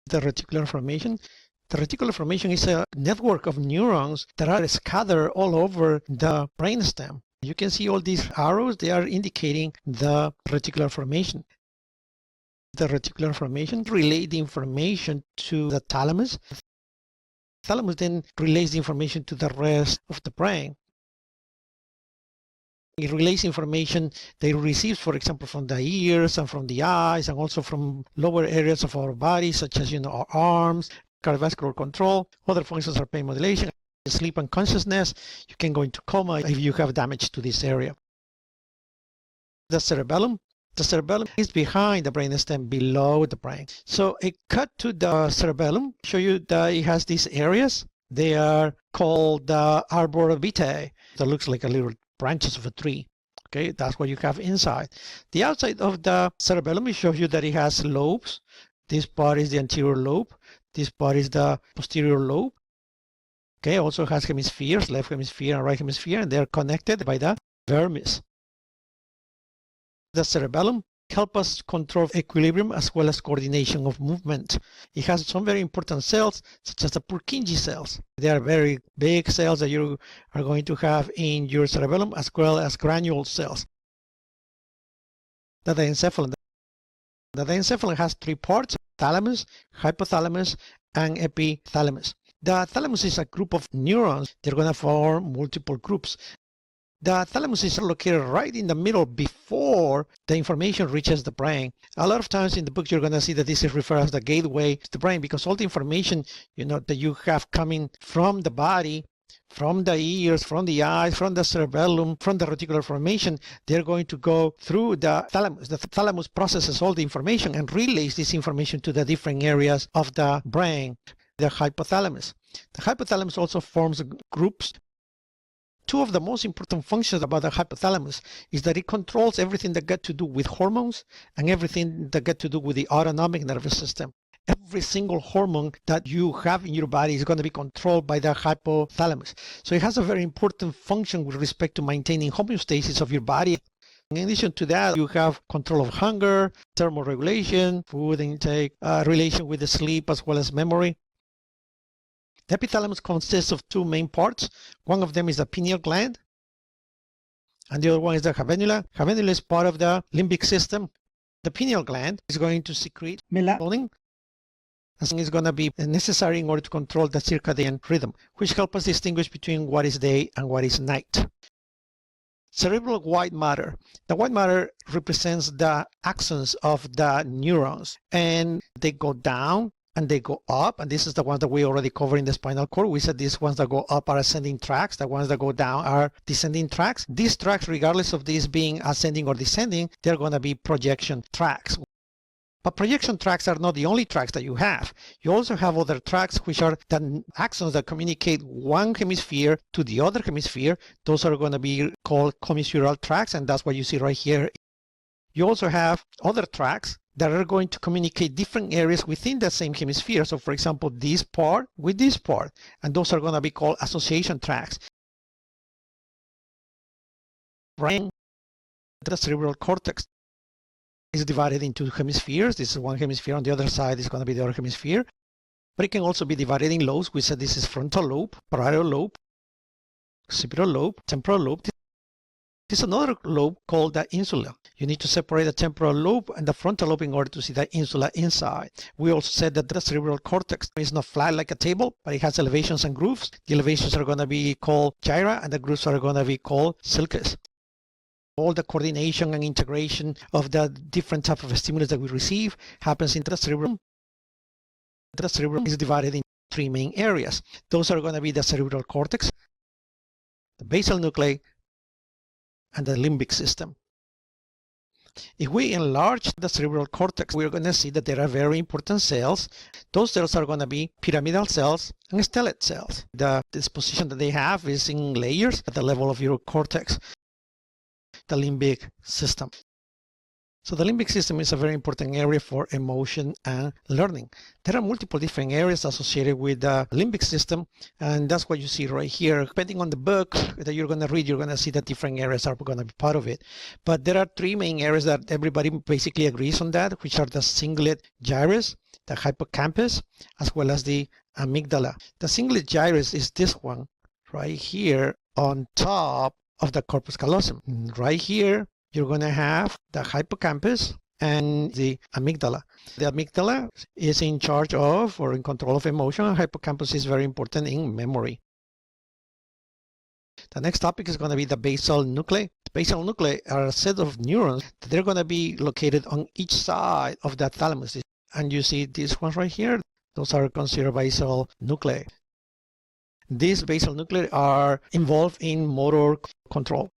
the reticular formation. The reticular formation is a network of neurons that are scattered all over the brainstem. You can see all these arrows, they are indicating the reticular formation. The reticular formation relays the information to the thalamus. The thalamus then relays the information to the rest of the brain. It relays information that it receives, for example, from the ears and from the eyes, and also from lower areas of our body, such as our arms, cardiovascular control. Other functions are pain modulation, sleep and consciousness. You can go into coma if you have damage to this area. The cerebellum. The cerebellum is behind the brainstem, below the brain. So a cut to the cerebellum show you that it has these areas. They are called the arbor vitae. That looks like a little branches of a tree. Okay, that's what you have inside. The outside of the cerebellum, it shows you that it has lobes. This part is the anterior lobe. This part is the posterior lobe. Okay, also has hemispheres, left hemisphere and right hemisphere, and they're connected by the vermis. The cerebellum helps us control equilibrium as well as coordination of movement. It has some very important cells, such as the Purkinje cells. They are very big cells that you are going to have in your cerebellum, as well as granule cells. The diencephalon. The diencephalon has three parts: thalamus, hypothalamus, and epithalamus. The thalamus is a group of neurons. They're going to form multiple groups. The thalamus is located right in the middle before the information reaches the brain. A lot of times in the book, you're going to see that this is referred as the gateway to the brain, because all the information that you have coming from the body, from the ears, from the eyes, from the cerebellum, from the reticular formation, they're going to go through the thalamus. The thalamus processes all the information and relays this information to the different areas of the brain. The hypothalamus. The hypothalamus also forms groups. Two of the most important functions about the hypothalamus is that it controls everything that got to do with hormones and everything that got to do with the autonomic nervous system. Every single hormone that you have in your body is going to be controlled by the hypothalamus. So it has a very important function with respect to maintaining homeostasis of your body. In addition to that, you have control of hunger, thermoregulation, food intake, relation with the sleep, as well as memory. The epithalamus consists of two main parts. One of them is the pineal gland, and the other one is the habenula. Habenula is part of the limbic system. The pineal gland is going to secrete melatonin, and it's going to be necessary in order to control the circadian rhythm, which helps us distinguish between what is day and what is night. Cerebral white matter. The white matter represents the axons of the neurons, and they go down and they go up, and this is the ones that we already covered in the spinal cord. We said these ones that go up are ascending tracks, the ones that go down are descending tracks. These tracks, regardless of this being ascending or descending, they're going to be projection tracks. But projection tracks are not the only tracks that you have. You also have other tracks, which are the axons that communicate one hemisphere to the other hemisphere. Those are going to be called commissural tracks, and that's what you see right here. You also have other tracks that are going to communicate different areas within the same hemisphere. So for example, this part with this part, and those are going to be called association tracks. Brain, the cerebral cortex is divided into hemispheres. This is one hemisphere, on the other side is going to be the other hemisphere. But it can also be divided in lobes. We said this is frontal lobe, parietal lobe, occipital lobe, temporal lobe. This is another lobe called the insula. You need to separate the temporal lobe and the frontal lobe in order to see the insula inside. We also said that the cerebral cortex is not flat like a table, but it has elevations and grooves. The elevations are going to be called gyra, and the grooves are going to be called sulcus. All the coordination and integration of the different types of stimulus that we receive happens in the cerebrum. The cerebrum is divided into three main areas. Those are going to be the cerebral cortex, the basal nuclei, and the limbic system. If we enlarge the cerebral cortex, we're going to see that there are very important cells. Those cells are going to be pyramidal cells and stellate cells. The disposition that they have is in layers at the level of your cortex, the limbic system. So the limbic system is a very important area for emotion and learning. There are multiple different areas associated with the limbic system, and that's what you see right here. Depending on the book that you're going to read, you're going to see that different areas are going to be part of it. But there are three main areas that everybody basically agrees on that, which are the cingulate gyrus, the hippocampus, as well as the amygdala. The cingulate gyrus is this one right here on top of the corpus callosum. Right here, you're going to have the hippocampus and the amygdala. The amygdala is in charge of or in control of emotion, and hippocampus is very important in memory. The next topic is going to be the basal nuclei. Basal nuclei are a set of neurons that they're going to be located on each side of the thalamus. And you see these ones right here, those are considered basal nuclei. These basal nuclei are involved in motor control.